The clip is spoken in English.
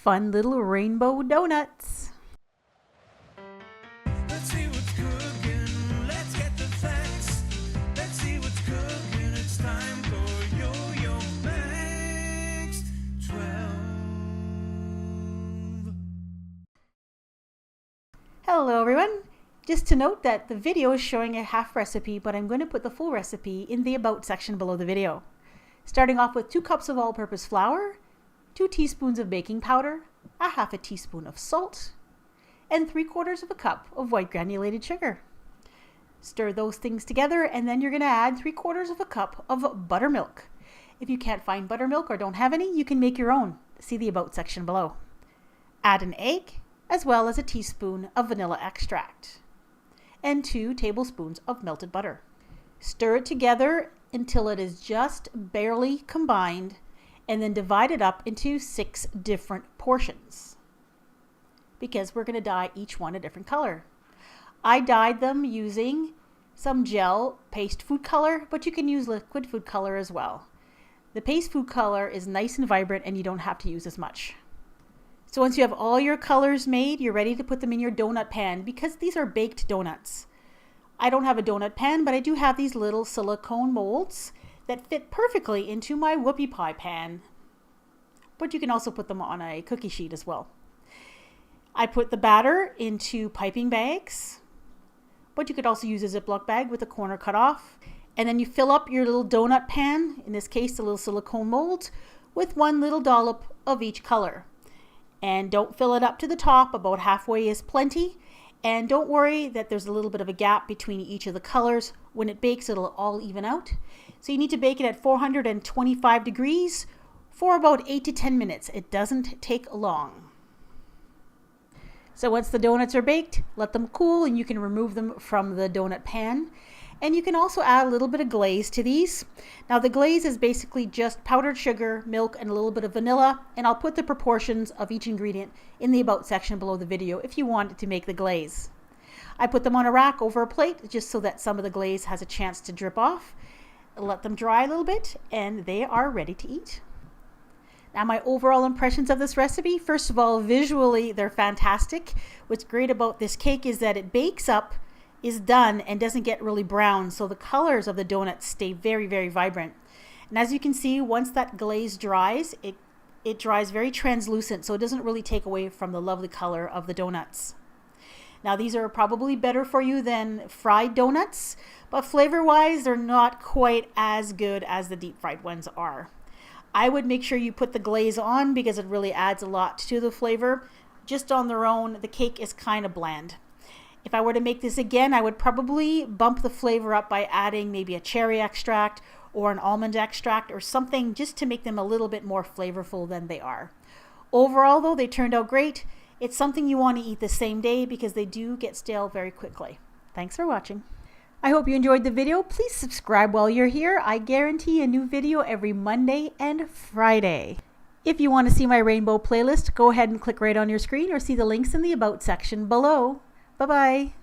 fun little rainbow donuts. Let's see what's cooking. Let's get the facts. Let's see what's cooking. It's time for yoyomax12. Hello everyone. Just to note that the video is showing a half recipe, but I'm going to put the full recipe in the About section below the video. Starting off with 2 cups of all-purpose flour, 2 teaspoons of baking powder, a half a teaspoon of salt, and 3/4 of a cup of white granulated sugar. Stir those things together, and then you're going to add 3/4 of a cup of buttermilk. If you can't find buttermilk or don't have any, you can make your own. See the About section below. Add an egg, as well as a teaspoon of vanilla extract, and 2 tablespoons of melted butter. Stir it together until it is just barely combined, and then divide it up into 6 different portions, because we're going to dye each one a different color. I dyed them using some gel paste food color, but you can use liquid food color as well. The paste food color is nice and vibrant, and you don't have to use as much. So once you have all your colors made, you're ready to put them in your donut pan, because these are baked donuts. I don't have a donut pan, but I do have these little silicone molds that fit perfectly into my whoopie pie pan. But you can also put them on a cookie sheet as well. I put the batter into piping bags, but you could also use a Ziploc bag with the corner cut off. And then you fill up your little donut pan, in this case the little silicone mold, with 1 little dollop of each color. And don't fill it up to the top, about halfway is plenty. And don't worry that there's a little bit of a gap between each of the colors. When it bakes, it'll all even out. So you need to bake it at 425 degrees for about 8 to 10 minutes. It doesn't take long. So once the donuts are baked, let them cool, and you can remove them from the donut pan. And you can also add a little bit of glaze to these. Now the glaze is basically just powdered sugar, milk, and a little bit of vanilla. And I'll put the proportions of each ingredient in the About section below the video if you want to make the glaze. I put them on a rack over a plate just so that some of the glaze has a chance to drip off. Let them dry a little bit, and they are ready to eat. Now my overall impressions of this recipe, first of all, visually they're fantastic. What's great about this cake is that it bakes up, is done, and doesn't get really brown, so the colors of the donuts stay very, very vibrant. And as you can see, once that glaze dries, it dries very translucent, so it doesn't really take away from the lovely color of the donuts. Now these are probably better for you than fried donuts, but flavor-wise, they're not quite as good as the deep-fried ones are. I would make sure you put the glaze on, because it really adds a lot to the flavor. Just on their own, the cake is kind of bland. If I were to make this again, I would probably bump the flavor up by adding maybe a cherry extract or an almond extract or something, just to make them a little bit more flavorful than they are. Overall though, they turned out great. It's something you want to eat the same day, because they do get stale very quickly. Thanks for watching. I hope you enjoyed the video. Please subscribe while you're here. I guarantee a new video every Monday and Friday. If you want to see my rainbow playlist, go ahead and click right on your screen, or see the links in the About section below. Bye-bye.